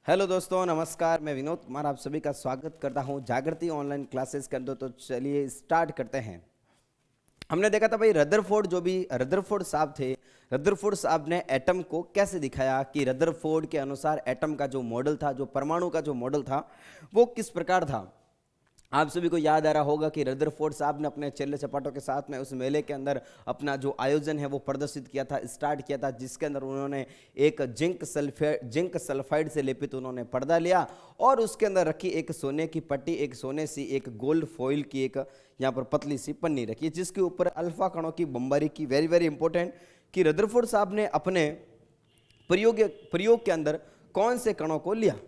Hello दोस्तों, नमस्कार। मैं विनोद कुमार आप सभी का स्वागत करता हूं जागृति ऑनलाइन क्लासेस के अंदर। तो चलिए स्टार्ट करते हैं। हमने देखा था भाई रदरफोर्ड साहब थे। रदरफोर्ड साहब ने एटम को कैसे दिखाया कि रदरफोर्ड के अनुसार एटम का जो मॉडल था, जो परमाणु का जो मॉडल था, वो किस प्रकार था। आप सभी को याद आ रहा होगा कि रदरफोर्ड साहब ने अपने चेले चपाटों के साथ में उस मेले के अंदर अपना जो आयोजन है वो प्रदर्शित किया था, स्टार्ट किया था, जिसके अंदर उन्होंने एक जिंक सल्फाइड से लेपित उन्होंने पर्दा लिया और उसके अंदर रखी एक सोने की पट्टी, एक सोने सी एक गोल्ड फॉइल की एक यहाँ पर पतली सी पन्नी रखी, जिसके ऊपर अल्फा कणों की बमबारी की। वेरी वेरी इंपॉर्टेंट कि रदरफोर्ड साहब ने अपने प्रयोग के अंदर कौन से कणों को लिया।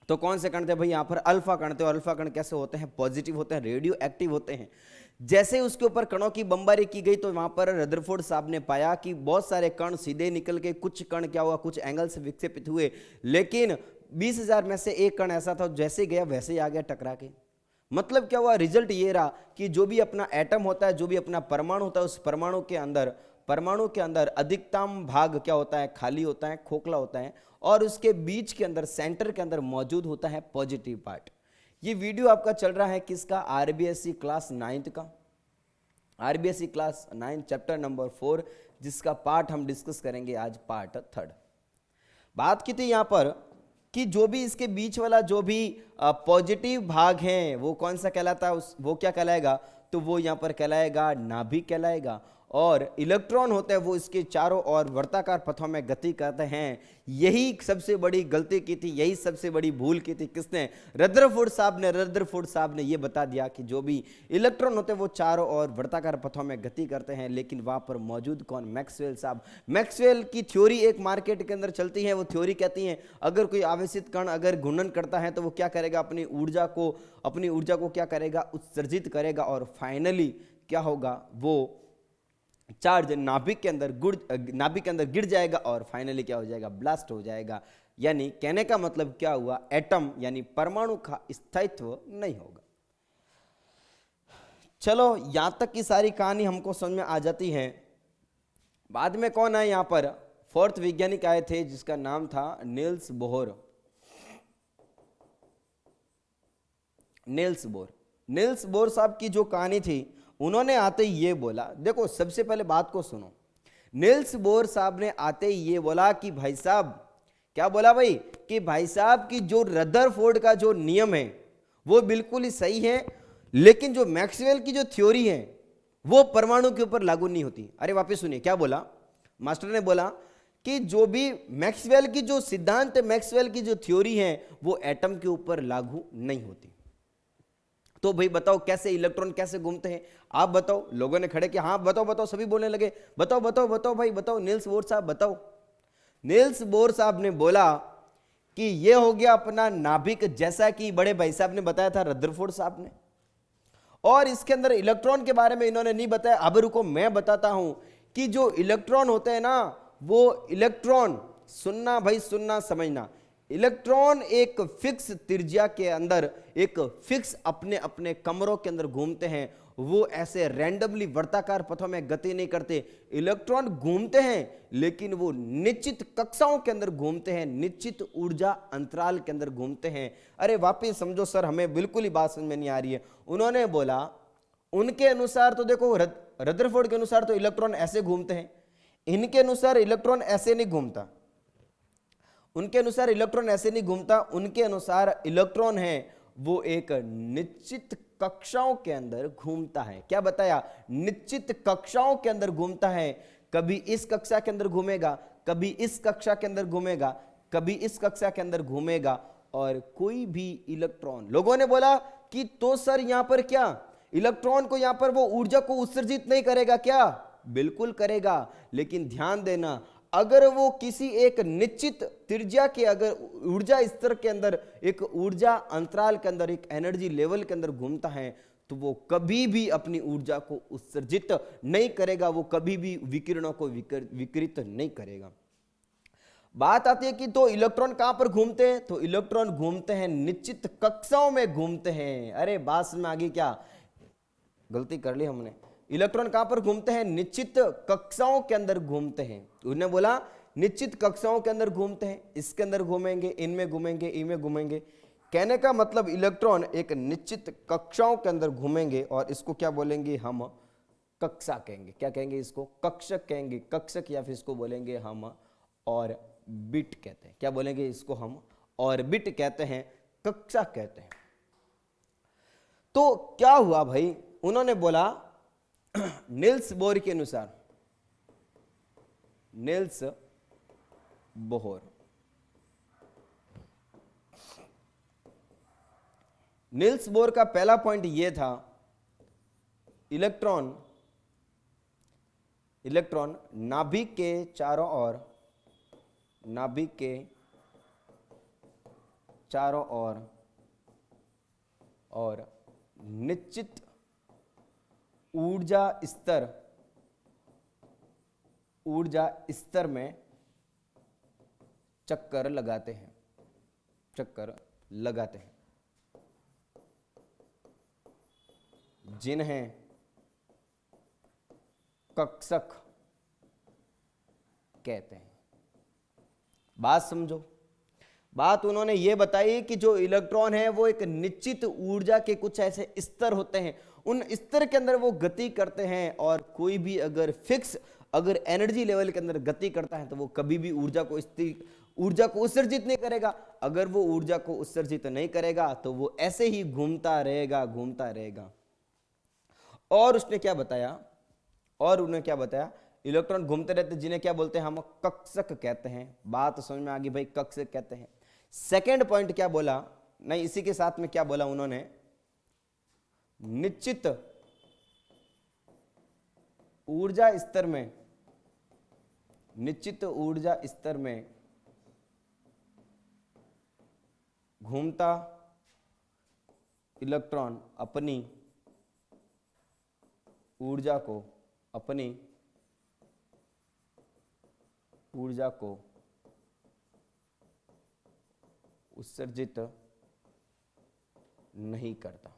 तो कौन से कण थे भाई, यहाँ पर अल्फा कण थे। और अल्फा कण कैसे होते हैं? पॉजिटिव होते हैं, रेडियो एक्टिव होते हैं। जैसे उसके ऊपर कणों की बमबारी की गई तो वहां पर रदरफोर्ड साहब ने पाया कि बहुत सारे कण सीधे निकल के, कुछ कण क्या हुआ, कुछ एंगल से विक्षेपित हुए, लेकिन 20,000 में से एक कण ऐसा था जैसे गया वैसे ही आ गया टकरा के। मतलब क्या हुआ? रिजल्ट ये रहा कि जो भी अपना एटम होता है, जो भी अपना परमाणु होता है, उस परमाणु के अंदर अधिकतम भाग क्या होता है? खाली होता है, खोखला होता है, और उसके बीच के अंदर, सेंटर के अंदर मौजूद होता है पॉजिटिव पार्ट। ये वीडियो आपका चल रहा है किसका? आरबीएससी क्लास 9 का, आरबीएससी क्लास 9 चैप्टर नंबर 4, जिसका पार्ट हम डिस्कस करेंगे आज, पार्ट 3। बात की थी यहां पर कि जो भी इसके बीच वाला जो भी पॉजिटिव भाग है वो कौन सा कहलाता है? वो क्या कहलाएगा? तो वो यहां पर कहलाएगा नाभिक कहलाएगा। और इलेक्ट्रॉन होते हैं वो इसके चारों ओर वर्ताकार पथों में गति करते हैं। यही सबसे बड़ी गलती की थी, यही सबसे बड़ी भूल की थी। किसने? रदरफोर्ड साहब ने ये बता दिया कि जो भी इलेक्ट्रॉन होते हैं वो चारों ओर वर्ताकार पथों में गति करते हैं, लेकिन वहां पर मौजूद कौन? मैक्सवेल साहब। मैक्सवेल की थ्योरी एक मार्केट के अंदर चलती है। वो थ्योरी कहती है अगर कोई आवेशित कण अगर घूर्णन करता है तो वो क्या करेगा? अपनी ऊर्जा को क्या करेगा? उत्सर्जित करेगा, और फाइनली क्या होगा? वो चार्ज नाभिक के अंदर गिर जाएगा और फाइनली क्या हो जाएगा? ब्लास्ट हो जाएगा। यानी कहने का मतलब क्या हुआ? एटम यानी परमाणु का स्थायित्व नहीं होगा। चलो, यहां तक की सारी कहानी हमको समझ में आ जाती है। बाद में कौन आए? यहां पर 4th वैज्ञानिक आए थे जिसका नाम था नील्स बोहर। नील्स बोर साहब की जो कहानी थी, उन्होंने आते ही ये बोला, देखो सबसे पहले बात को सुनो। नील्स बोर साहब ने आते ही ये बोला कि भाई साहब, क्या बोला भाई? कि भाई साहब की जो रदरफोर्ड का जो नियम है वो बिल्कुल ही सही है, लेकिन जो मैक्सवेल की जो थ्योरी है वो परमाणु के ऊपर लागू नहीं होती। अरे वापस सुनिए, क्या बोला मास्टर ने? बोला कि जो भी मैक्सवेल की जो सिद्धांत, मैक्सवेल की जो थ्योरी है वो एटम के ऊपर लागू नहीं होती। तो भाई बताओ कैसे इलेक्ट्रॉन कैसे घूमते हैं? आप बताओ। लोगों ने खड़े किया, हाँ बताओ, सभी बोलने लगे बताओ भाई बताओ, नील्स बोर साहब बताओ। नील्स बोर साहब ने बोला कि ये हो गया अपना नाभिक, जैसा कि बड़े भाई साहब ने बताया था, रदरफोर्ड साहब ने। और इसके अंदर इलेक्ट्रॉन के बारे में इन्होंने नहीं बताया। अब रुको, मैं बताता हूं कि जो इलेक्ट्रॉन होते हैं ना, वो इलेक्ट्रॉन, सुनना भाई सुनना, समझना, इलेक्ट्रॉन एक फिक्स त्रिज्या के अंदर, एक फिक्स अपने अपने कमरों के अंदर घूमते हैं। वो ऐसे रैंडमली वर्ताकार पथों में गति नहीं करते। इलेक्ट्रॉन घूमते हैं लेकिन वो निश्चित कक्षाओं के अंदर घूमते हैं, निश्चित ऊर्जा अंतराल के अंदर घूमते हैं। अरे वापिस समझो सर, हमें बिल्कुल ही बात समझ में नहीं आ रही है। उन्होंने बोला उनके अनुसार तो देखो, रदरफोर्ड के अनुसार तो इलेक्ट्रॉन ऐसे घूमते हैं, इनके अनुसार इलेक्ट्रॉन ऐसे नहीं घूमता। उनके अनुसार इलेक्ट्रॉन ऐसे नहीं घूमता। उनके अनुसार इलेक्ट्रॉन है वो एक निश्चित कक्षाओं के अंदर घूमता है। क्या बताया? निश्चित कक्षाओं के अंदर घूमता है। कभी इस कक्षा के अंदर घूमेगा, कभी इस कक्षा के अंदर घूमेगा, कभी इस कक्षा के अंदर घूमेगा। और कोई भी इलेक्ट्रॉन, लोगों ने बोला कि तो सर यहां पर क्या इलेक्ट्रॉन को, यहां पर वो ऊर्जा को उत्सर्जित नहीं करेगा क्या? बिल्कुल करेगा, लेकिन ध्यान देना, अगर वो किसी एक निश्चित त्रिज्या के, अगर ऊर्जा स्तर के अंदर, एक ऊर्जा अंतराल के अंदर, एक एनर्जी लेवल के अंदर घूमता है, तो वो कभी भी अपनी ऊर्जा को उत्सर्जित नहीं करेगा, वो कभी भी विकिरणों को विकिरित नहीं करेगा। बात आती है कि तो इलेक्ट्रॉन कहां पर घूमते हैं? तो इलेक्ट्रॉन घूमते हैं निश्चित कक्षाओं में घूमते हैं। अरे बात में आगे, क्या गलती कर ली हमने? इलेक्ट्रॉन कहां पर घूमते हैं? निश्चित कक्षाओं के अंदर घूमते हैं। उन्होंने बोला निश्चित कक्षाओं के अंदर घूमते हैं, इसके अंदर घूमेंगे, इनमें घूमेंगे, इनमें घूमेंगे। कहने का मतलब इलेक्ट्रॉन एक निश्चित कक्षाओं के अंदर घूमेंगे और इसको क्या बोलेंगे हम, कक्षा कहेंगे। क्या कहेंगे इसको, कक्षक कहेंगे, कक्षक, या फिर इसको बोलेंगे हम ऑर्बिट कहते हैं। क्या बोलेंगे इसको हम, ऑर्बिट कहते हैं, कक्षा कहते हैं। तो क्या हुआ भाई, उन्होंने बोला निल्स बोर के अनुसार, निल्स बोहर, निल्स बोर का पहला पॉइंट यह था, इलेक्ट्रॉन नाभिक के चारों ओर, नाभिक के चारों ओर और निश्चित ऊर्जा स्तर में चक्कर लगाते हैं, जिन्हें कक्षक कहते हैं। बात समझो, बात उन्होंने ये बताई कि जो इलेक्ट्रॉन है वो एक निश्चित ऊर्जा के कुछ ऐसे स्तर होते हैं, उन स्तर के अंदर वो गति करते हैं, और कोई भी अगर फिक्स अगर एनर्जी लेवल के अंदर गति करता है तो वो कभी भी ऊर्जा को उत्सर्जित नहीं करेगा। अगर वो ऊर्जा को उत्सर्जित नहीं करेगा तो वो ऐसे ही घूमता रहेगा। और उसने क्या बताया, इलेक्ट्रॉन घूमते रहते, जिन्हें क्या बोलते हैं हम, कक्षक कहते हैं। बात समझ में आ गई भाई, कक्षक कहते हैं। सेकंड पॉइंट क्या बोला, नहीं इसी के साथ में क्या बोला उन्होंने, निश्चित ऊर्जा स्तर में घूमता इलेक्ट्रॉन अपनी ऊर्जा को उत्सर्जित नहीं करता।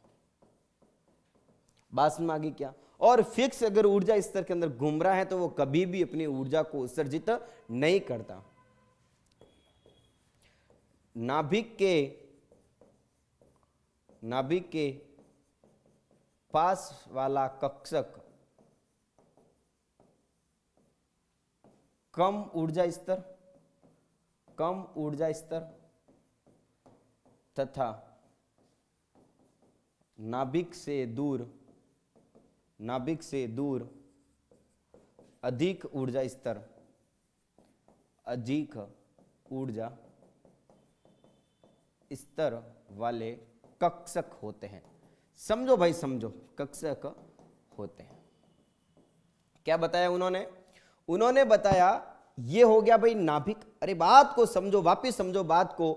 बात में आ गई क्या। और फिक्स अगर ऊर्जा स्तर के अंदर घूम रहा है तो वो कभी भी अपनी ऊर्जा को उत्सर्जित नहीं करता। नाभिक के पास वाला कक्षक कम ऊर्जा स्तर तथा नाभिक से दूर अधिक ऊर्जा स्तर वाले कक्षक होते हैं। समझो भाई, समझो, कक्षक होते हैं। क्या बताया उन्होंने बताया ये हो गया भाई नाभिक। अरे बात को समझो, वापिस समझो बात को,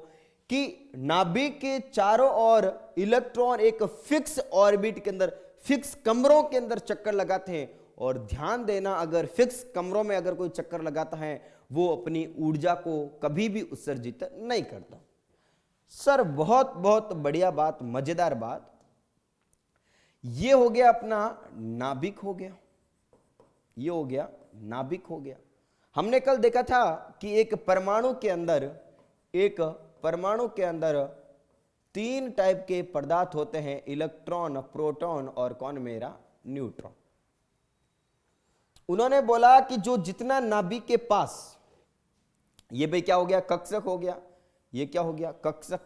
कि नाभिक के चारों ओर इलेक्ट्रॉन एक फिक्स ऑर्बिट के अंदर, फिक्स कमरों के अंदर चक्कर लगाते हैं। और ध्यान देना, अगर फिक्स कमरों में अगर कोई चक्कर लगाता है वो अपनी ऊर्जा को कभी भी उत्सर्जित नहीं करता। सर बहुत बहुत बढ़िया बात, मजेदार बात। ये हो गया अपना नाभिक हो गया, ये हो गया नाभिक हो गया। हमने कल देखा था कि एक परमाणु के अंदर 3 टाइप के पदार्थ होते हैं, इलेक्ट्रॉन, प्रोटॉन और कौन मेरा, न्यूट्रॉन। उन्होंने बोला कि जो जितना नाभिक के पास, ये भाई क्या हो गया, कक्षक हो गया, ये क्या हो गया, कक्षक।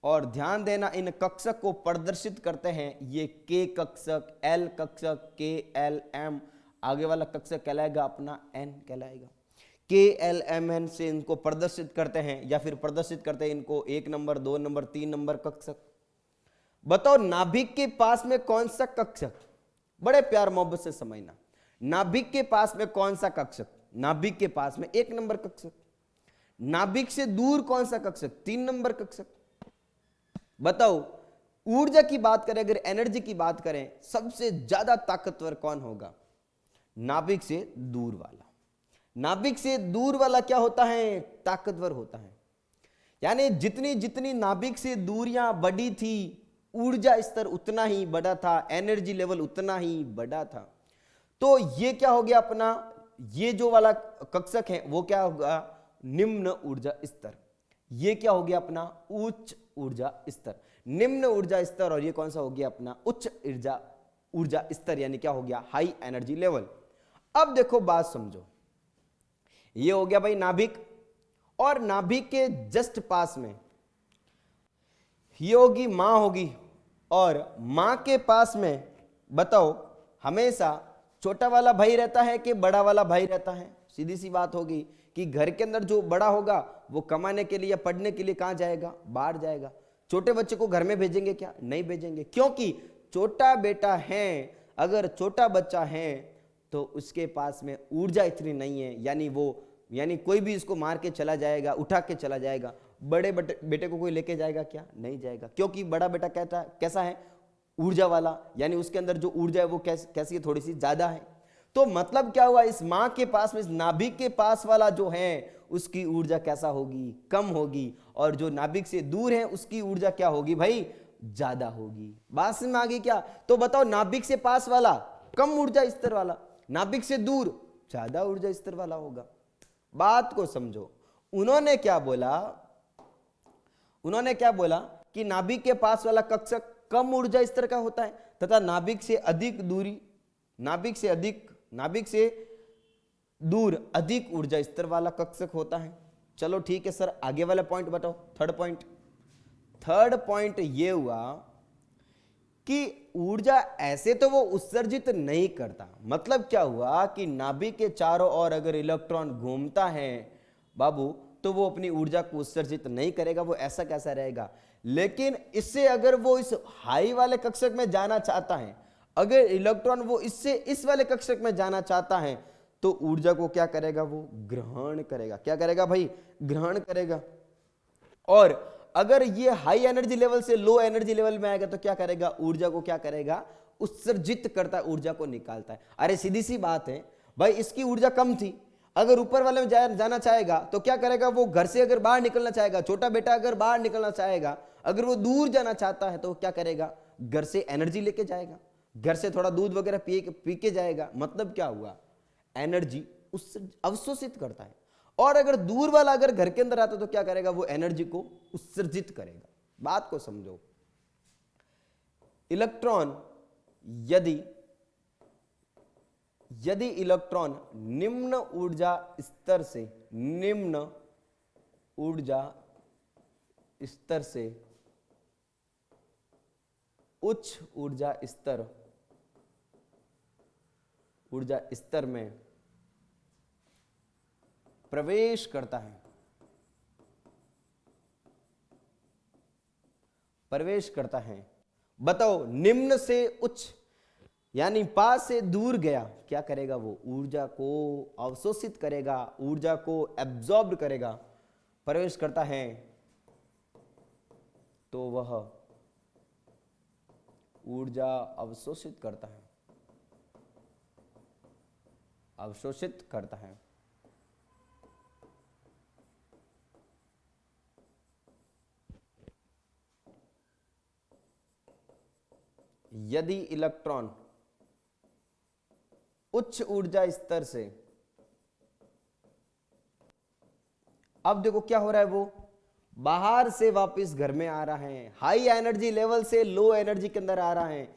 और ध्यान देना, इन कक्षक को प्रदर्शित करते हैं ये के कक्षक, एल कक्षक, के एल एम, आगे वाला कक्षक कहलाएगा अपना एन कहलाएगा। के एल एम एन से इनको प्रदर्शित करते हैं, या फिर प्रदर्शित करते हैं इनको 1 नंबर, 2 नंबर, 3 नंबर कक्षक। बताओ नाभिक के पास में कौन सा कक्षक, बड़े प्यार मोहब्बत से समझना, नाभिक के पास में कौन सा कक्षक, नाभिक के पास में 1 नंबर कक्षक। नाभिक से दूर कौन सा कक्षक, 3 नंबर कक्षक। बताओ ऊर्जा की बात करें, अगर एनर्जी की बात करें, सबसे ज्यादा ताकतवर कौन होगा, नाभिक से दूर वाला। नाभिक से दूर वाला क्या होता है, ताकतवर होता है। यानी जितनी जितनी नाभिक से दूरियां बड़ी थी, ऊर्जा स्तर उतना ही बड़ा था, एनर्जी लेवल उतना ही बड़ा था। तो ये क्या हो गया अपना ये जो वाला कक्षक है वो क्या होगा, निम्न ऊर्जा स्तर। ये क्या हो गया अपना उच्च ऊर्जा स्तर, निम्न ऊर्जा स्तर, और ये कौन सा हो गया अपना उच्च ऊर्जा स्तर, यानी क्या हो गया हाई एनर्जी लेवल। अब देखो बात समझो, ये हो गया भाई नाभिक, और नाभिक के जस्ट पास में ये होगी मां होगी, और मां के पास में बताओ हमेशा छोटा वाला भाई रहता है कि बड़ा वाला भाई रहता है। सीधी सी बात होगी कि घर के अंदर जो बड़ा होगा वो कमाने के लिए या पढ़ने के लिए कहां जाएगा, बाहर जाएगा। छोटे बच्चे को घर में भेजेंगे क्या, नहीं भेजेंगे, क्योंकि छोटा बेटा है, अगर छोटा बच्चा है तो उसके पास में ऊर्जा इतनी नहीं है, यानी कोई भी इसको मार के चला जाएगा, उठा के चला जाएगा। बड़े बेटे को कोई लेके जाएगा क्या, नहीं जाएगा, क्योंकि बड़ा बेटा कैसा है, ऊर्जा वाला, यानी उसके अंदर जो ऊर्जा है वो कैसी है, थोड़ी सी ज्यादा है। तो मतलब क्या हुआ, इस मां के पास में, इस नाभिक के पास वाला जो है उसकी ऊर्जा कैसा होगी, कम होगी, और जो नाभिक से दूर है उसकी ऊर्जा क्या होगी भाई, ज्यादा होगी। बात समझ में आ गई क्या? तो बताओ नाभिक से पास वाला कम ऊर्जा स्तर वाला, नाभिक से दूर ज्यादा ऊर्जा स्तर वाला होगा। बात को समझो, उन्होंने क्या बोला कि नाभिक के पास वाला कक्षक कम ऊर्जा स्तर का होता है, तथा नाभिक से दूर अधिक ऊर्जा स्तर वाला कक्षक होता है। चलो ठीक है सर, आगे वाला पॉइंट बताओ। थर्ड पॉइंट ये हुआ कि ऊर्जा ऐसे तो वो उत्सर्जित नहीं करता। मतलब क्या हुआ कि नाभिक के चारों ओर अगर इलेक्ट्रॉन घूमता है बाबू, तो वो अपनी ऊर्जा को उत्सर्जित नहीं करेगा, वो ऐसा कैसा रहेगा। लेकिन इससे अगर वो इस हाई वाले कक्षक में जाना चाहता है, अगर इलेक्ट्रॉन वो इससे इस वाले कक्षक में जाना चाहता है, तो ऊर्जा को क्या करेगा, वो ग्रहण करेगा। क्या करेगा भाई, ग्रहण करेगा। और अगर ये हाई एनर्जी लेवल से लो एनर्जी लेवल में आएगा तो क्या करेगा, ऊर्जा को क्या करेगा, उत्सर्जित करता है, ऊर्जा को निकालता है। अरे सीधी सी बात है भाई, इसकी ऊर्जा कम थी, अगर ऊपर वाले में जाना चाहेगा तो क्या करेगा, वो घर से अगर बाहर निकलना चाहेगा, छोटा बेटा अगर बाहर निकलना चाहेगा, अगर वो दूर जाना चाहता है तो क्या करेगा, घर से एनर्जी लेके जाएगा, घर से थोड़ा दूध वगैरह पी के जाएगा। मतलब क्या हुआ, एनर्जी अवशोषित करता है। और अगर दूर वाला अगर घर के अंदर आता तो क्या करेगा, वो एनर्जी को उत्सर्जित करेगा। बात को समझो, इलेक्ट्रॉन यदि इलेक्ट्रॉन निम्न ऊर्जा स्तर से उच्च ऊर्जा स्तर में प्रवेश करता है, बताओ निम्न से उच्च यानी पास से दूर गया, क्या करेगा, वो ऊर्जा को अवशोषित करेगा, ऊर्जा को एब्जॉर्ब करेगा। प्रवेश करता है तो वह ऊर्जा अवशोषित करता है। यदि इलेक्ट्रॉन उच्च ऊर्जा स्तर से, अब देखो क्या हो रहा है, वो बाहर से वापस घर में आ रहा है, हाई एनर्जी लेवल से लो एनर्जी के अंदर आ रहा है,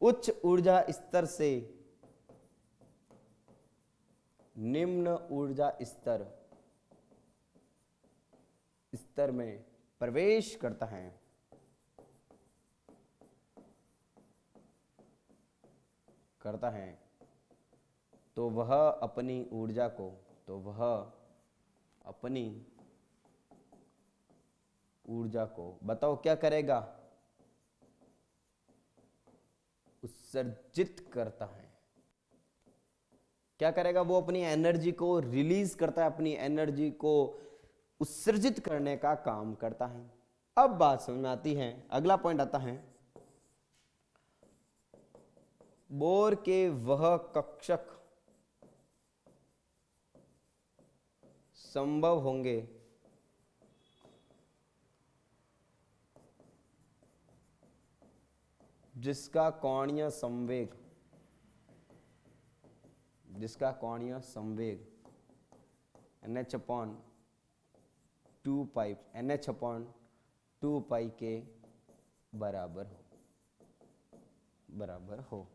उच्च ऊर्जा स्तर से निम्न ऊर्जा स्तर में प्रवेश करता है तो वह अपनी ऊर्जा को बताओ क्या करेगा, उत्सर्जित करता है। क्या करेगा, वो अपनी एनर्जी को रिलीज करता है, अपनी एनर्जी को उत्सर्जित करने का काम करता है। अब बात समझ में आती है, अगला पॉइंट आता है, बोर के वह कक्षक संभव होंगे जिसका कोणीय संवेग जिसका कोणीय संवेग NH/2 के बराबर हो।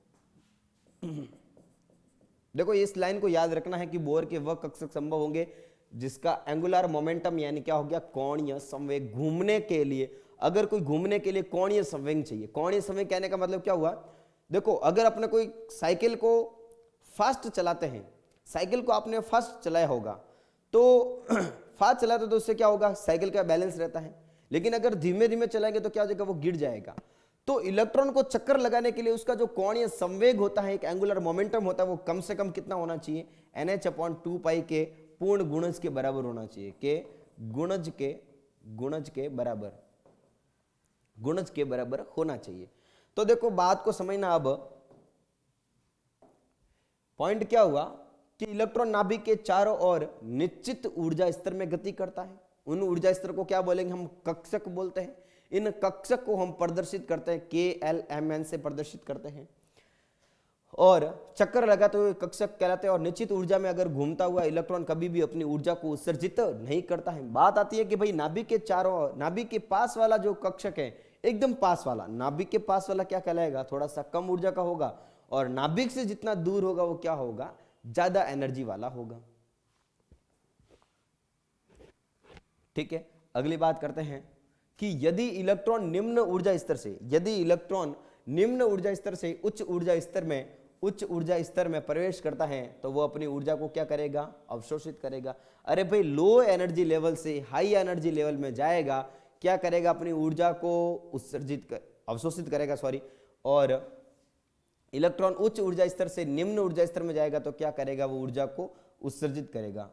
देखो इस लाइन को याद रखना है कि बोर के वह कक्षक संभव होंगे जिसका एंगुलर मोमेंटम यानी क्या हो गया, कोणीय संवेग। घूमने के लिए, अगर कोई घूमने के लिए कोणीय संवेग चाहिए, कोणीय संवेग कहने का मतलब क्या हुआ, देखो अगर अपने कोई साइकिल को फास्ट चलाते हैं, साइकिल को आपने फास्ट चलाया होगा तो फास्ट चलाते तो उससे क्या होगा, साइकिल का बैलेंस रहता है। लेकिन अगर धीमे धीमे चलाएंगे तो क्या हो जाएगा, वो गिर जाएगा। तो इलेक्ट्रॉन को चक्कर लगाने के लिए उसका जो कोणीय संवेग होता है, एक एंगुलर मोमेंटम होता है, वो कम से कम कितना होना चाहिए, NH/2 के पूर्ण गुणज के बराबर होना चाहिए, के गुणज के बराबर होना चाहिए। तो देखो बात को समझना, अब पॉइंट क्या हुआ कि इलेक्ट्रॉन नाभिक के चारों ओर निश्चित ऊर्जा स्तर में गति करता है। उन ऊर्जा स्तर को क्या बोलेंगे, हम कक्षक बोलते हैं। इन कक्षक को हम प्रदर्शित करते हैं KLMN से प्रदर्शित करते हैं, और चक्कर लगाते हुए कक्षक कहलाते हैं। और निश्चित ऊर्जा में अगर घूमता हुआ इलेक्ट्रॉन कभी भी अपनी ऊर्जा को उत्सर्जित नहीं करता है। बात आती है कि भाई नाभिक के चारों ओर, नाभिक के पास वाला जो कक्षक है, एकदम पास वाला, नाभिक के पास वाला क्या कहलाएगा, थोड़ा सा कम ऊर्जा का होगा, और नाभिक से जितना दूर होगा वो क्या होगा, ज्यादा एनर्जी वाला होगा। ठीक है, अगली बात करते हैं कि यदि इलेक्ट्रॉन निम्न ऊर्जा स्तर से उच्च ऊर्जा स्तर में प्रवेश करता है तो वो अपनी ऊर्जा को क्या करेगा, अवशोषित करेगा। अरे भाई लो एनर्जी लेवल से हाई एनर्जी लेवल में जाएगा, क्या करेगा, अपनी ऊर्जा को अवशोषित करेगा, और इलेक्ट्रॉन उच्च ऊर्जा स्तर से निम्न ऊर्जा स्तर में जाएगा तो क्या करेगा, वो ऊर्जा को उत्सर्जित करेगा।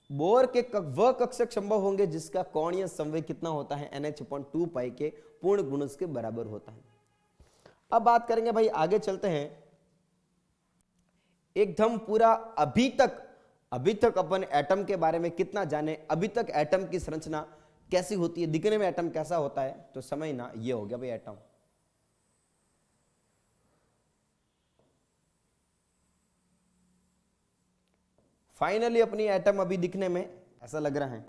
बोर के वह कक्षक संभव होंगे जिसका कोणीय संवेग कितना होता है, NH/2 के पूर्ण गुणज के बराबर होता है। अब बात करेंगे भाई, आगे चलते हैं, एकदम पूरा अभी तक अपन एटम के बारे में कितना जाने, अभी तक एटम की संरचना कैसी होती है, दिखने में एटम कैसा होता है, तो समझना ये हो गया भाई एटम। फाइनली अपनी एटम अभी दिखने में ऐसा लग रहा है,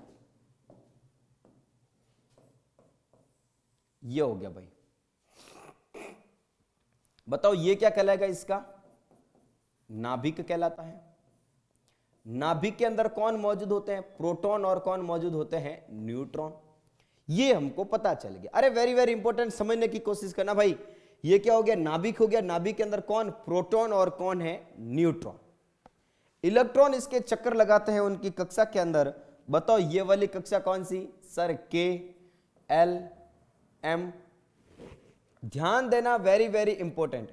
ये हो गया भाई। बताओ ये क्या कहलाएगा, इसका नाभिक कहलाता है। नाभिक के अंदर कौन मौजूद होते हैं, प्रोटॉन, और कौन मौजूद होते हैं, न्यूट्रॉन। ये हमको पता चल गया। अरे वेरी वेरी इंपॉर्टेंट, समझने की कोशिश करना भाई। ये क्या हो गया, नाभिक हो गया। नाभिक के अंदर कौन, प्रोटॉन, और कौन है, न्यूट्रॉन। इलेक्ट्रॉन इसके चक्कर लगाते हैं उनकी कक्षा के अंदर। बताओ ये वाली कक्षा कौन सी, सर, KLM। ध्यान देना, वेरी वेरी इंपॉर्टेंट।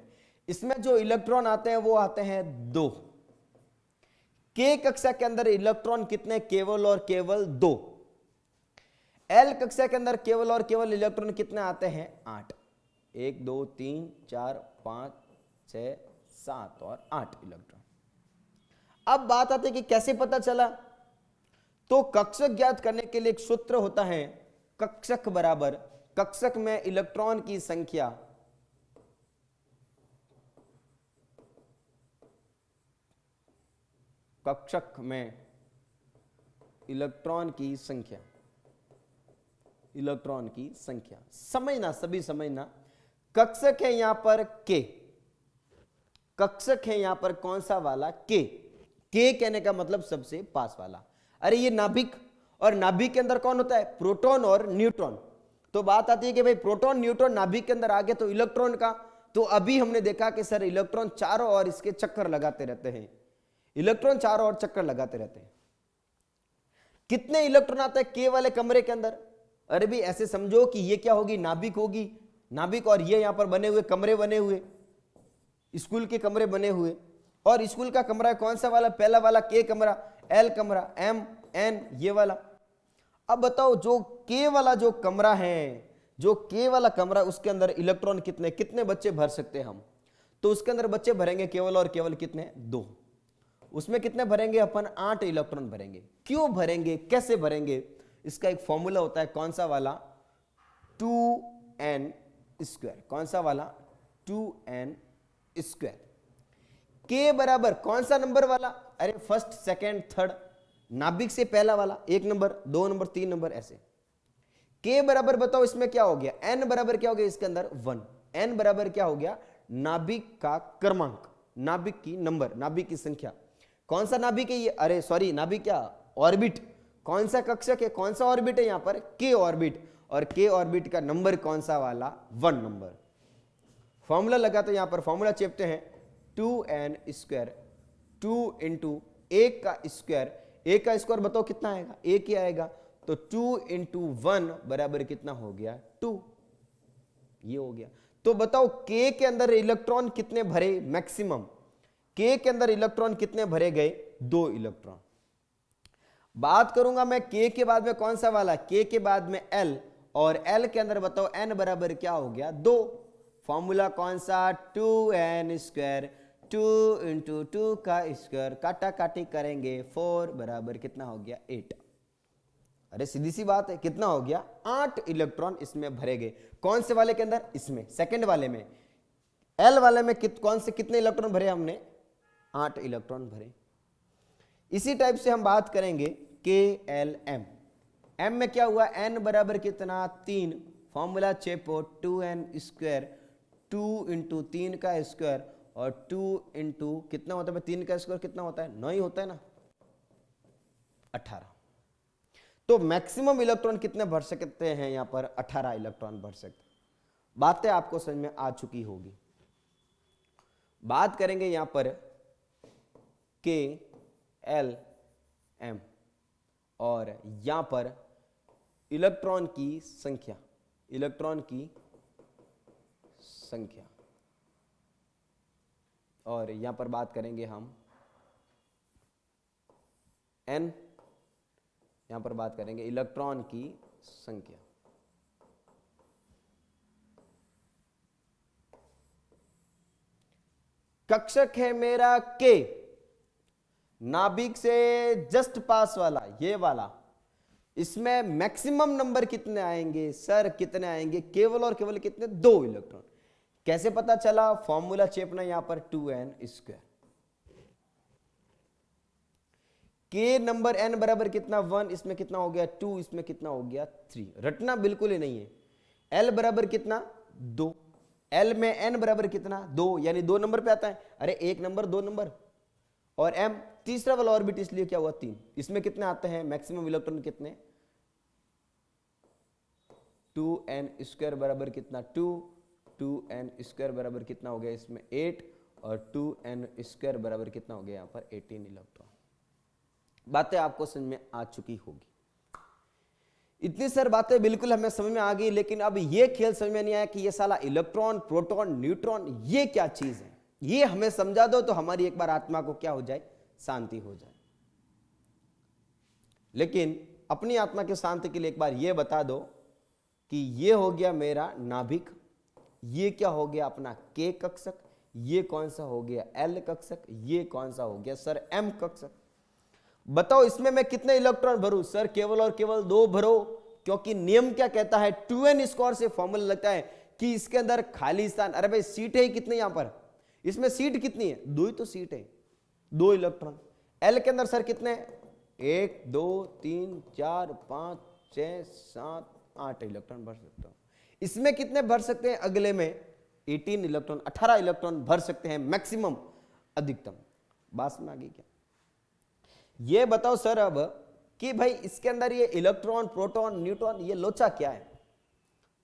इसमें जो इलेक्ट्रॉन आते हैं वो आते हैं 2। K कक्षा के अंदर इलेक्ट्रॉन कितने, केवल और केवल 2। L कक्षा के अंदर केवल और केवल इलेक्ट्रॉन कितने आते हैं, 8। 1 2 3 4 5 6 7 और 8 इलेक्ट्रॉन। अब बात आती है कि कैसे पता चला, तो कक्षक ज्ञात करने के लिए एक सूत्र होता है, कक्षक बराबर कक्षक में इलेक्ट्रॉन की संख्या कक्षक में इलेक्ट्रॉन की संख्या समझना, सभी समझना। कक्षक है यहां पर K, कक्षक है यहां पर कौन सा वाला, K कहने का मतलब सबसे पास वाला। अरे ये नाभिक, और नाभिक के अंदर कौन होता है, प्रोटॉन और न्यूट्रॉन। तो बात आती है कि भाई प्रोटॉन न्यूट्रॉन नाभिक के अंदर आ गए तो इलेक्ट्रॉन का, तो अभी हमने देखा कि सर इलेक्ट्रॉन चारों ओर इसके चक्कर लगाते रहते हैं, इलेक्ट्रॉन चारों ओर चक्कर लगाते रहते हैं। कितने इलेक्ट्रॉन आते हैं K वाले कमरे के अंदर, अरे भी ऐसे समझो कि ये क्या होगी, नाभिक होगी, नाभिक, और ये यहां पर बने हुए कमरे बने हुए, स्कूल के कमरे बने हुए, और स्कूल का कमरा कौन सा वाला, पहला वाला K कमरा, L कमरा, M N ये वाला। अब बताओ जो K वाला जो कमरा है, जो K वाला कमरा, उसके अंदर इलेक्ट्रॉन कितने बच्चे भर सकते हैं हम, तो उसके अंदर बच्चे भरेंगे केवल और केवल कितने, 2। उसमें कितने भरेंगे अपन, 8 इलेक्ट्रॉन भरेंगे। क्यों भरेंगे, कैसे भरेंगे, इसका एक फॉर्मूला होता है, कौन सा वाला, 2n²। कौन सा वाला, 2n²। K बराबर कौन सा नंबर वाला, अरे फर्स्ट सेकंड थर्ड, नाभिक से पहला वाला, 1 नंबर 2 नंबर 3 नंबर ऐसे। K बराबर बताओ इसमें क्या हो गया, N बराबर क्या हो गया इसके अंदर 1, N बराबर क्या हो गया, नाभिक का क्रमांक, नाभिक की नंबर, नाभिक की संख्या। कौन सा नाभिक है ये, अरे सॉरी नाभिक क्या, ऑर्बिट। कौन सा कक्षक है, कौन सा ऑर्बिट है यहाँ पर, K ऑर्बिट, और K ऑर्बिट का नंबर कौन सा वाला, 1 नंबर। फॉर्मूला लगाते यहाँ पर, फॉर्मूला चेपते हैं 2n स्क्वायर, 2 इंटू एक का स्क्वायर, एक का स्क्वायर बताओ कितना आएगा, एक ही आएगा, तो 2 इंटू 1 बराबर कितना हो गया 2, ये हो गया। तो बताओ K के अंदर इलेक्ट्रॉन कितने भरे मैक्सिमम, K के अंदर इलेक्ट्रॉन कितने भरे गए, 2 इलेक्ट्रॉन। बात करूंगा मैं K के बाद में कौन सा वाला, K के बाद में L, और L के अंदर बताओ N बराबर क्या हो गया 2। फॉर्मूला कौन सा, 2n स्क्वायर, 2 इंटू 2 का स्क्वायर, काटा काटी करेंगे 4 बराबर कितना हो गया 8। अरे सीधी सी बात है, कितना हो गया 8 इलेक्ट्रॉन इसमें भरे गए। कौन से वाले के अंदर, इसमें सेकंड वाले में, L वाले में कौन से कितने इलेक्ट्रॉन भरे हमने, 8 इलेक्ट्रॉन भरे। इसी टाइप से हम बात करेंगे KLM, M में क्या हुआ, N बराबर कितना 3, फॉर्मूला चेपो 2n स्क्वायर, 2 इंटू 3 का स्क्वायर, और 2 इंटू कितना होता है 3 का स्क्वायर कितना होता है, 9 ही होता है ना, 18। तो मैक्सिमम इलेक्ट्रॉन कितने भर सकते हैं यहाँ पर, 18 इलेक्ट्रॉन भर सकते। बातें आपको समझ में आ चुकी होगी। बात करेंगे यहाँ पर KLM, और यहाँ पर इलेक्ट्रॉन की संख्या, इलेक्ट्रॉन की संख्या, और यहां पर बात करेंगे हम N, यहां पर बात करेंगे इलेक्ट्रॉन की संख्या। कक्षक है मेरा K, नाभिक से जस्ट पास वाला ये वाला, इसमें मैक्सिमम नंबर कितने आएंगे सर, कितने आएंगे, केवल और केवल कितने, 2 इलेक्ट्रॉन। कैसे पता चला, फॉर्मूला चेपना यहां पर 2n square, K number N बराबर कितना 1, इसमें कितना हो गया 2, इसमें कितना हो गया 3, रटना बिल्कुल ही नहीं है। L बराबर कितना 2, L में N बराबर कितना 2, यानी 2 नंबर पे आता है, अरे 1 नंबर 2 नंबर, और M तीसरा वाला ऑर्बिट इसलिए क्या हुआ 3, इसमें कितने आते हैं मैक्सिमम इलेक्ट्रॉन कितने, 2n स्क्वायर बराबर कितना 2, 2n स्क्वायर बराबर कितना हो गया इसमें 8, और 2n स्क्वायर बराबर कितना हो गया यहाँ पर 18 इलेक्ट्रॉन। बातें आपको समझ में आ चुकी होगी। इतनी सारी बातें बिल्कुल हमें समझ में आ गई, लेकिन अब ये खेल समझ में नहीं आया कि ये साला इलेक्ट्रॉन, प्रोटॉन, न्यूट्रॉन ये क्या चीज है। ये हमें समझा दो तो हमारी एक बार आत्मा को क्या हो जाए, शांति हो जाए। लेकिन अपनी आत्मा की शांति के लिए एक बार ये बता दो कि ये हो गया मेरा नाभिक, ये क्या हो गया अपना K कक्षक, ये कौन सा हो गया L कक्षक, ये कौन सा हो गया सर M कक्षक। बताओ इसमें मैं कितने इलेक्ट्रॉन भरूं सर, केवल और केवल 2 भरो, क्योंकि नियम क्या कहता है, 2n स्क्वायर से फॉर्मूला लगता है कि इसके अंदर खाली स्थान, अरे भाई सीट है कितने यहां पर, इसमें सीट कितनी है, 2 ही तो सीट है, 2 इलेक्ट्रॉन। L के अंदर सर कितने, 1 2 3 4 5 6 7 8 इलेक्ट्रॉन भर सकता हूं। इसमें कितने भर सकते हैं, अगले में 18 इलेक्ट्रॉन, 18 इलेक्ट्रॉन भर सकते हैं मैक्सिमम, अधिकतम। बात में आ गई क्या। ये बताओ सर अब कि भाई इसके अंदर ये इलेक्ट्रॉन, प्रोटॉन, न्यूट्रॉन ये लोचा क्या है।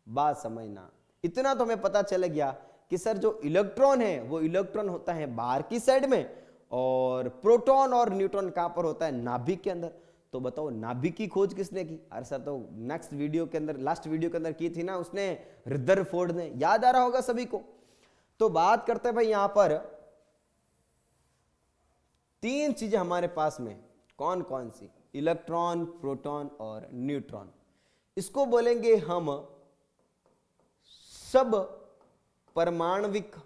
बात समझना, इतना तो हमें पता चल गया कि सर जो इलेक्ट्रॉन है वो इलेक्ट्रॉन होता है बाहर की साइड में, और प्रोटॉन और न्यूट्रॉन कहां पर होता है, नाभिक के अंदर। तो बताओ नाभिक की खोज किसने की, अरे सर तो नेक्स्ट वीडियो के अंदर, लास्ट वीडियो के अंदर की थी ना उसने, रदरफोर्ड ने, याद आ रहा होगा सभी को। तो बात करते हैं भाई यहां पर 3 चीजें हमारे पास में, कौन कौन सी, इलेक्ट्रॉन, प्रोटॉन और न्यूट्रॉन। इसको बोलेंगे हम सब परमाणविक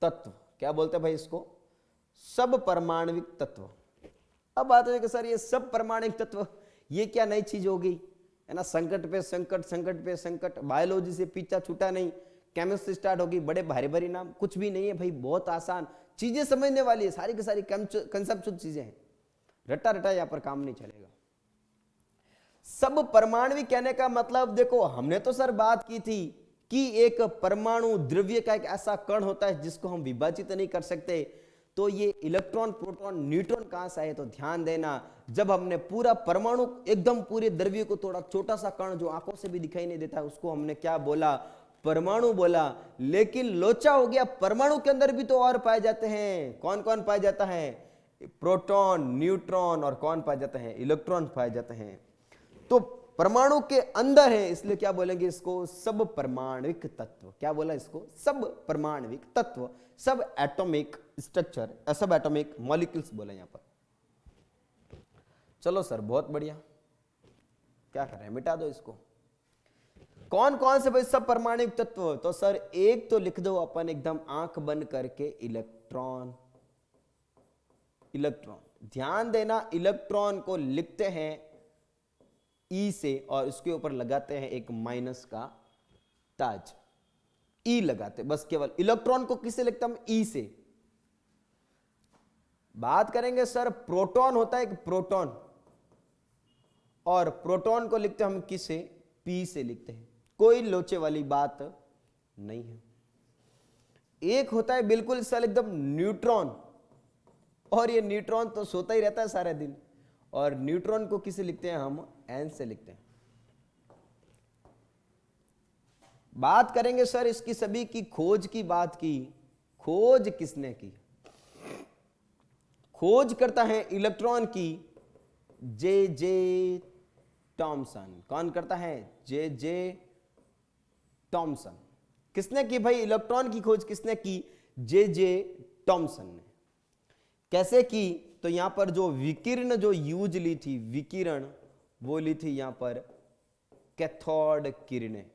तत्व। क्या बोलते हैं भाई इसको, सब परमाणविक तत्व। अब बात है कि सर ये सब परमाणविक तत्व ये क्या नई चीज हो गई है ना, संकट पे संकट, संकट पे संकट, बायोलॉजी से पीछा छूटा नहीं, केमिस्ट्री स्टार्ट होगी, बड़े भारी भारी नाम कुछ भी नहीं है भाई, बहुत आसान चीजें समझने वाली है, सारी की सारी कंसेप्चुअल चीजें हैं, रटा रटा यहां पर काम नहीं चलेगा। सब परमाणु कहने का मतलब देखो, हमने तो सर बात की थी कि एक परमाणु द्रव्य का एक ऐसा कण होता है जिसको हम विभाजित नहीं कर सकते। तो ये इलेक्ट्रॉन, प्रोटॉन, न्यूट्रॉन कहां से आए, तो ध्यान देना, जब हमने पूरा परमाणु एकदम पूरे द्रव्य को थोड़ा छोटा सा कण जो आंखों से भी दिखाई नहीं देता उसको हमने क्या बोला, परमाणु बोला। लेकिन लोचा हो गया, परमाणु के अंदर भी तो और पाए जाते हैं, कौन कौन पाया जाता है, प्रोटॉन, न्यूट्रॉन, और कौन पाए जाते हैं, इलेक्ट्रॉन पाए जाते हैं। तो परमाणु के अंदर है, इसलिए क्या बोलेंगे इसको, सब परमाणविक तत्व। क्या बोला इसको, सब परमाणविक तत्व, सब एटॉमिक स्ट्रक्चर, सब एटॉमिक मॉलिक्यूल्स बोला यहां पर। चलो सर बहुत बढ़िया, क्या कर रहे हैं, मिटा दो इसको। कौन कौन से भाई सब परमाणविक तत्व, तो सर एक तो लिख दो अपन एकदम आंख बंद करके, इलेक्ट्रॉन। इलेक्ट्रॉन, ध्यान देना, इलेक्ट्रॉन को लिखते हैं ई से और इसके ऊपर लगाते हैं एक माइनस का ताज, ई लगाते, बस केवल इलेक्ट्रॉन को किससे लिखता हम, ई से। बात करेंगे सर, प्रोटॉन होता है एक प्रोटॉन, और प्रोटॉन को लिखते हम किसे, पी से लिखते हैं, कोई लोचे वाली बात नहीं है। एक होता है बिल्कुल सर एकदम न्यूट्रॉन, और ये न्यूट्रॉन तो सोता ही रहता है सारे दिन, और न्यूट्रॉन को किसे लिखते हैं हम, एन से लिखते हैं। बात करेंगे सर इसकी सभी की खोज की बात की, खोज किसने की, खोज करता है इलेक्ट्रॉन की जे जे टॉमसन। कौन करता है, जे जे टॉमसन। किसने की भाई, इलेक्ट्रॉन की खोज किसने की, जे जे टॉमसन ने। कैसे की, तो यहां पर जो विकिरण जो यूज ली थी, विकिरण वो ली थी यहां पर कैथोड किरणें,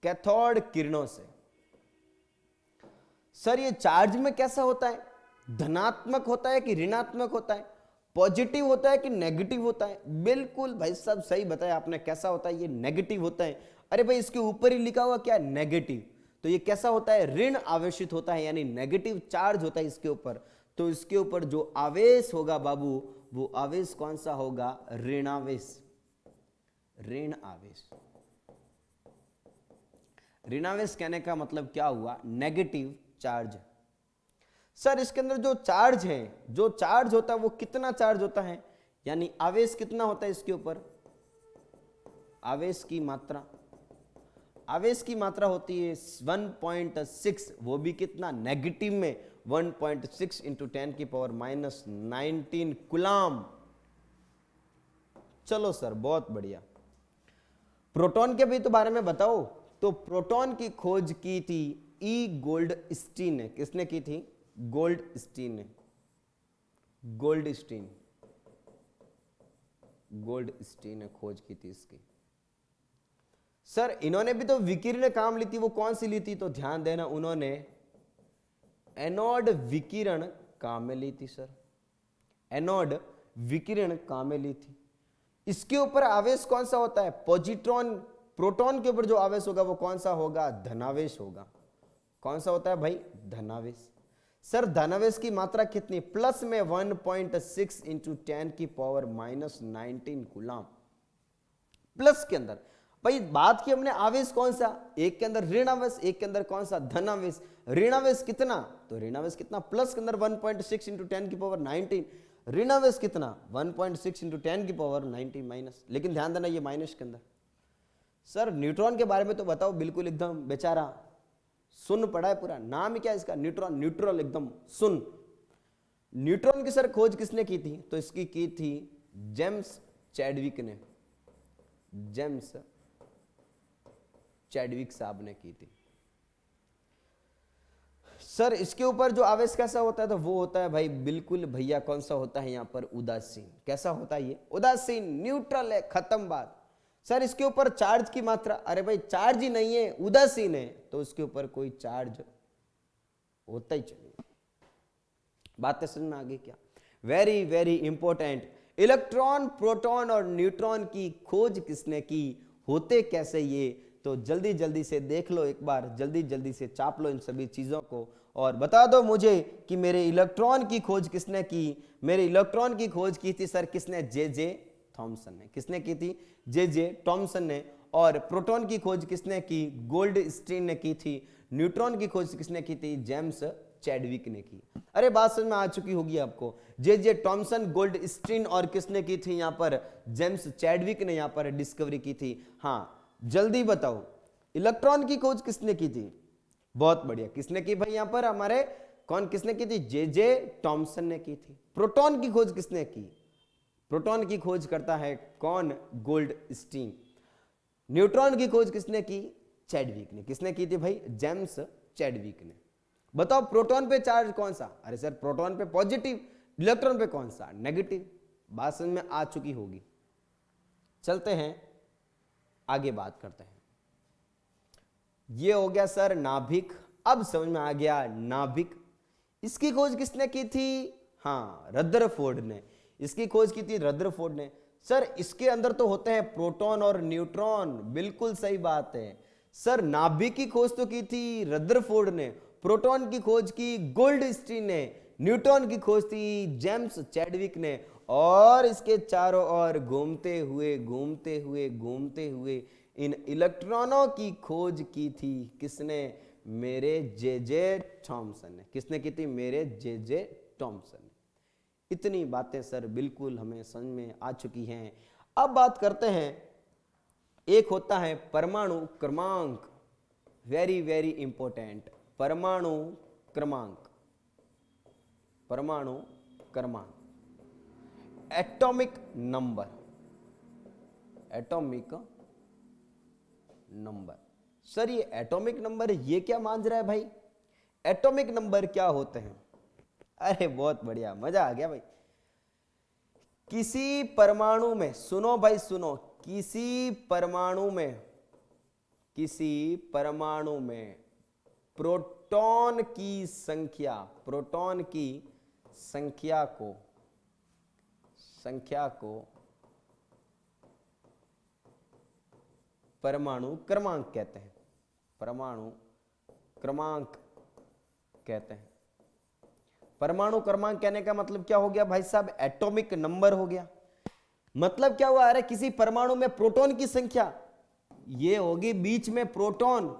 कैथोड किरणों से। सर ये चार्ज में कैसा होता है, धनात्मक होता है कि ऋणात्मक होता है, पॉजिटिव होता है कि नेगेटिव होता है, बिल्कुल भाई सब सही बताया आपने, कैसा होता है, ये नेगेटिव होता है। अरे भाई इसके ऊपर ही लिखा हुआ क्या, नेगेटिव, तो ये कैसा होता है, ऋण आवेशित होता है, यानी नेगेटिव चार्ज होता है इसके ऊपर। तो इसके ऊपर जो आवेश होगा बाबू, वो आवेश कौन सा होगा, ऋणावेश, ऋण आवेश। ऋणावेश कहने का मतलब क्या हुआ, नेगेटिव चार्ज। सर इसके अंदर जो चार्ज है, जो चार्ज होता है वो कितना चार्ज होता है, यानी आवेश कितना होता है इसके ऊपर, आवेश की मात्रा, आवेश की मात्रा होती है 1.6, वो भी कितना, नेगेटिव में 1.6 इंटू 10 की पावर -19 कूलम। चलो सर बहुत बढ़िया। प्रोटॉन के भी तो बारे में बताओ, तो प्रोटॉन की खोज की थी ई गोल्डस्टीन ने। किसने की थी, गोल्डस्टीन ने, गोल्डस्टीन, गोल्डस्टीन ने खोज की थी इसकी। सर इन्होंने भी तो विकिरण काम ली थी, वो कौन सी ली थी, तो ध्यान देना, उन्होंने एनोड विकिरण काम में ली थी। सर एनोड विकिरण काम में ली थी। इसके ऊपर आवेश कौन सा होता है, पॉजिट्रॉन, प्रोटॉन के ऊपर जो आवेश होगा वो कौन सा होगा, धनावेश होगा। कौन सा होता है भाई, धनावेश। सर धनावेश की मात्रा कितनी, प्लस में 1.6 इंटू 10 की पावर -19 कूलम, प्लस के अंदर। भाई बात की हमने आवेश कौन सा, एक के अंदर ऋण आवेश, एक के अंदर कौन सा, धन आवेश। ऋण आवेश कितना, तो ऋण आवेश कितना, प्लस के अंदर 1.6 इंटू 10 की पावर 19, ऋण आवेश कितना 1.6 इंटू 10 की पावर 90 माइनस, लेकिन ध्यान देना ये माइनस के अंदर। सर न्यूट्रॉन के बारे में तो बताओ, बिल्कुल एकदम बेचारा सुन पड़ा है पूरा, नाम ही क्या इसका, न्यूट्रॉन, न्यूट्रल एकदम सुन। न्यूट्रॉन की सर खोज किसने की थी, तो इसकी की थी जेम्स चैडविक ने, जेम्स चैडविक साहब ने की थी। सर इसके ऊपर जो आवेश कैसा होता है, तो वो होता है भाई बिल्कुल भैया कौन सा होता है यहां पर, उदासीन। कैसा होता है ये, उदासीन, न्यूट्रल है, खत्म बात। सर इसके ऊपर चार्ज की मात्रा, अरे भाई चार्ज ही नहीं है, उदासीन है, तो उसके ऊपर कोई चार्ज होता ही चाहिए। बातें समझ में आ गई क्या, very very important. Electron, proton और न्यूट्रॉन की खोज किसने की, होते कैसे ये, तो जल्दी जल्दी से देख लो एक बार, जल्दी जल्दी से चाप लो इन सभी चीज़ों को और बता दो मुझे कि मेरे इलेक्ट्रॉन की खोज किसने की। मेरे इलेक्ट्रॉन की खोज की थी सर किसने, जे थॉमसन ने। किसने की थी, जे थॉमसन ने। और प्रोटॉन की खोज किसने की, गोल्डस्टीन ने की थी। न्यूट्रॉन की खोज किसने की थी, जेम्स चैडविक ने की। अरे बात समझ में आ चुकी होगी आपको, जे थॉमसन, गोल्डस्टीन और किसने की थी यहाँ पर, जेम्स चैडविक ने यहाँ पर डिस्कवरी की थी। हाँ जल्दी बताओ, इलेक्ट्रॉन की खोज किसने की थी, बहुत बढ़िया, किसने की भाई यहाँ पर हमारे, कौन किसने की थी, जे थॉमसन ने की थी। प्रोटॉन की खोज किसने की, प्रोटॉन की खोज करता है कौन, गोल्डस्टीन। न्यूट्रॉन की खोज किसने की, चैडविक ने। किसने की थी भाई, जेम्स चैडविक ने। बताओ प्रोटॉन पे चार्ज कौन सा, अरे सर प्रोटॉन पे पॉजिटिव, इलेक्ट्रॉन पे कौन सा, नेगेटिव। बात समझ में आ चुकी होगी। चलते हैं आगे बात करते हैं। ये हो गया सर नाभिक। अब समझ में आ गया नाभिक, इसकी खोज किसने की थी, हाँ रदरफोर्ड ने। इसकी खोज की थी रदरफोर्ड ने। सर इसके अंदर तो होते हैं प्रोटॉन और न्यूट्रॉन, बिल्कुल सही बात है सर। नाभिक की खोज तो की थी रदरफोर्ड ने, प्रोटॉन की खोज की गोल्डस्टीन ने, न्यूट्रॉन की खोज थी जेम्स चैडविक ने, और इसके चारों ओर घूमते हुए घूमते हुए घूमते हुए इन इलेक्ट्रॉनों की खोज की थी किसने, मेरे जे थॉमसन ने। किसने की थी, मेरे जे थॉमसन ने। इतनी बातें सर बिल्कुल हमें समझ में आ चुकी हैं। अब बात करते हैं, एक होता है परमाणु क्रमांक, वेरी वेरी इंपॉर्टेंट, परमाणु क्रमांक, परमाणु क्रमांक, atomic number, atomic number. Sir ये एटॉमिक नंबर ये क्या मान रहा है भाई, एटॉमिक नंबर क्या होते हैं। अरे बहुत बढ़िया, मजा आ गया भाई। किसी परमाणु में, सुनो भाई सुनो, किसी परमाणु में, किसी परमाणु में प्रोटॉन की संख्या, प्रोटॉन की संख्या को परमाणु क्रमांक कहते हैं, परमाणु क्रमांक कहते हैं। परमाणु क्रमांक कहने का मतलब क्या हो गया भाई साहब, एटॉमिक नंबर हो गया। मतलब क्या हुआ, अरे किसी परमाणु में प्रोटॉन की संख्या, ये होगी बीच में प्रोटॉन,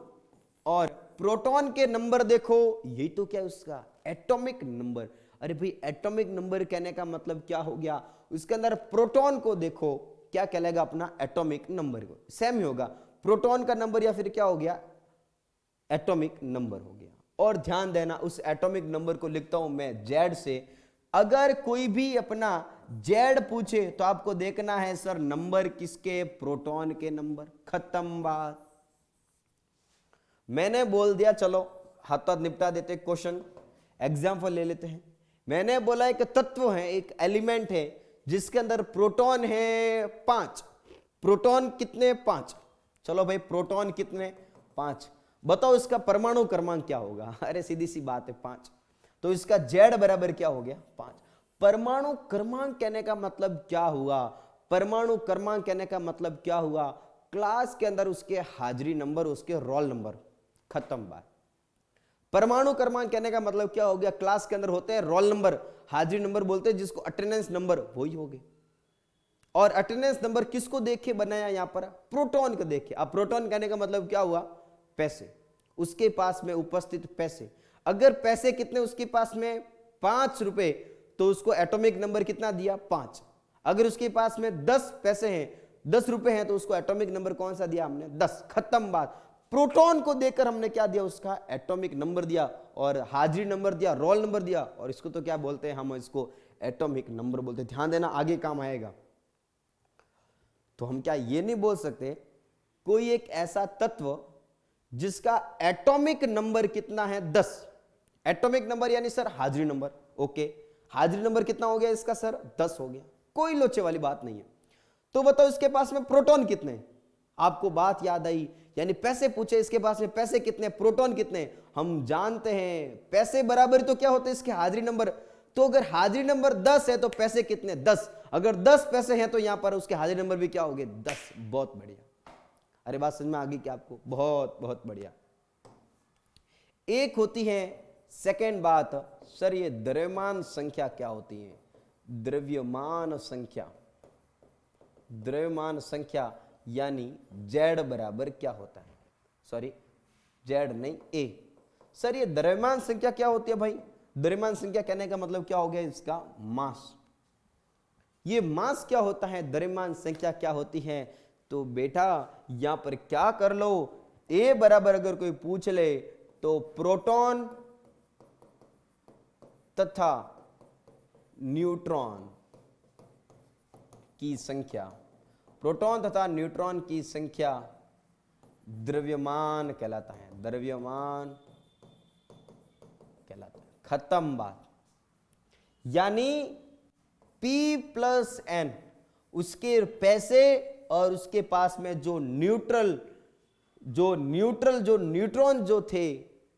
और प्रोटॉन के नंबर देखो, यही तो क्या उसका एटॉमिक नंबर। अरे भाई एटॉमिक नंबर कहने का मतलब क्या हो गया, उसके अंदर प्रोटॉन को देखो, क्या कहलाएगा अपना, एटॉमिक नंबर को सेम ही होगा, प्रोटॉन का नंबर या फिर क्या हो गया, एटॉमिक नंबर हो गया। और ध्यान देना, उस एटॉमिक नंबर को लिखता हूं मैं जेड से। अगर कोई भी अपना जेड पूछे तो आपको देखना है सर नंबर किसके, प्रोटॉन के नंबर, खत्म बात। मैंने बोल दिया, चलो हाथ निपटा देते क्वेश्चन, एग्जाम्पल ले लेते हैं। मैंने बोला एक तत्व है, एक एलिमेंट है जिसके अंदर प्रोटॉन है 5, प्रोटॉन कितने, 5। चलो भाई प्रोटॉन कितने, 5। बताओ इसका परमाणु क्रमांक क्या होगा, अरे सीधी सी बात है 5, तो इसका जेड बराबर क्या हो गया, 5। परमाणु क्रमांक कहने का मतलब क्या हुआ, परमाणु क्रमांक कहने का मतलब क्या हुआ, क्लास के अंदर उसके हाजिरी नंबर, उसके रोल नंबर, खत्म बात। परमाणु क्रमांक कहने का मतलब क्या हो गया, क्लास के अंदर होते हैं रोल नंबर, हाजिरी नंबर बोलते हैं जिसको, अटेंडेंस नंबर, वही हो गए। और अटेंडेंस नंबर किसको देख के बनाया यहां पर, प्रोटॉन को देख के। अब प्रोटॉन कहने का मतलब क्या हुआ, पैसे, उसके पास में उपस्थित पैसे। अगर पैसे कितने उसके पास में, 5 रुपए, तो उसको एटॉमिक नंबर कितना दिया, 5। अगर उसके पास में 10 पैसे हैं, 10 रुपए हैं, तो उसको एटॉमिक नंबर कौन सा दिया हमने, 10, खत्म बात। प्रोटॉन को देकर हमने क्या दिया, उसका एटॉमिक नंबर दिया, और हाजिरी नंबर दिया, रोल नंबर दिया, और इसको तो क्या बोलते हैं हम, इसको एटॉमिक नंबर बोलते हैं। ध्यान देना, आगे काम आएगा। तो हम क्या ये नहीं बोल सकते कोई एक ऐसा तत्व जिसका एटॉमिक नंबर कितना है, 10, एटॉमिक नंबर यानी सर हाजिरी नंबर, ओके, हाजिरी नंबर कितना हो गया इसका सर, 10 हो गया, कोई लोचे वाली बात नहीं है। तो बताओ इसके पास में प्रोटॉन कितने, आपको बात याद आई, यानी पैसे पूछे इसके पास में पैसे कितने, प्रोटॉन कितने, हम जानते हैं पैसे बराबर तो क्या होते हैं इसके हाजिरी नंबर। तो अगर हाजिरी नंबर 10 है तो पैसे कितने, 10। अगर 10 पैसे हैं तो यहां पर उसके हाजिरी नंबर भी क्या हो गए, 10। बहुत बढ़िया, अरे बात समझ में आ गई क्या आपको? बहुत बहुत बढ़िया। एक होती है सेकंड बात, सर ये द्रव्यमान संख्या क्या होती है? द्रव्यमान संख्या, द्रव्यमान संख्या यानी जेड बराबर क्या होता है? सॉरी जेड नहीं, ए। सर ये द्रव्यमान संख्या क्या होती है भाई? द्रव्यमान संख्या कहने का मतलब क्या हो गया इसका? मास। ये मास क्या होता है? द्रव्यमान संख्या क्या होती है? तो बेटा यहां पर क्या कर लो, ए बराबर अगर कोई पूछ ले तो प्रोटॉन तथा न्यूट्रॉन की संख्या, प्रोटॉन तथा न्यूट्रॉन की संख्या द्रव्यमान कहलाता है, द्रव्यमान कहलाता है। खत्म बात। यानी P प्लस एन, उसके पैसे और उसके पास में जो न्यूट्रॉन जो थे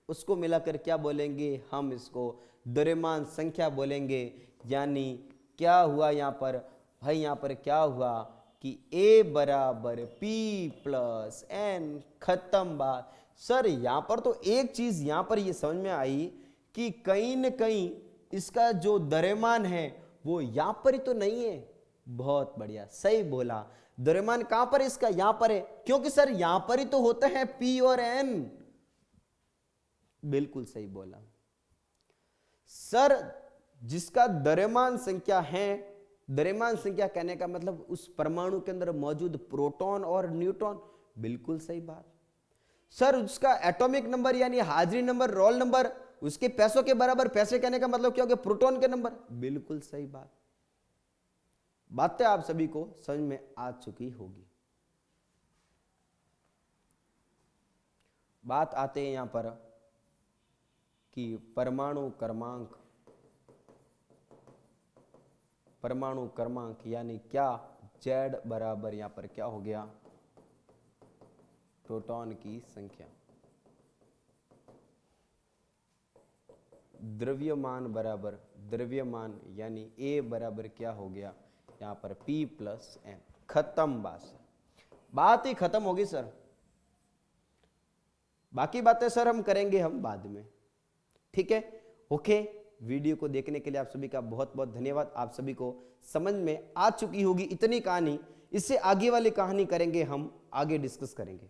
उसको मिलाकर क्या बोलेंगे हम? इसको द्रव्यमान संख्या बोलेंगे। यानी क्या हुआ यहां पर भाई? यहां पर क्या हुआ कि A बराबर P प्लस एन, खत्म बात। सर यहां पर तो एक चीज यहां पर ये समझ में आई कि कहीं न कहीं इसका जो द्रव्यमान है वो यहां पर ही तो नहीं है। बहुत बढ़िया, सही बोला। द्रव्यमान कहां पर है इसका? यहां पर है, क्योंकि सर यहां पर ही तो होते हैं P और N। बिल्कुल सही बोला सर। जिसका द्रव्यमान संख्या है, द्रव्यमान संख्या कहने का मतलब उस परमाणु के अंदर मौजूद प्रोटॉन और न्यूट्रॉन। बिल्कुल सही बात सर। उसका एटॉमिक नंबर यानी हाजिरी नंबर, रोल नंबर, उसके पैसों के बराबर। पैसे कहने का मतलब क्या हो गया? प्रोटॉन के नंबर। बिल्कुल सही बात। बातें आप सभी को समझ में आ चुकी होगी। बात आते हैं यहां पर कि परमाणु क्रमांक, परमाणु क्रमांक यानी क्या? जेड बराबर यहां पर क्या हो गया? प्रोटॉन की संख्या। द्रव्यमान बराबर द्रव्यमान यानी ए बराबर क्या हो गया? यहां पर P प्लस एन। खत्म बात सर, बात ही खत्म होगी सर। बाकी बातें सर हम करेंगे हम बाद में, ठीक है? ओके। वीडियो को देखने के लिए आप सभी का बहुत बहुत धन्यवाद। आप सभी को समझ में आ चुकी होगी इतनी कहानी। इससे आगे वाली कहानी करेंगे हम, आगे डिस्कस करेंगे।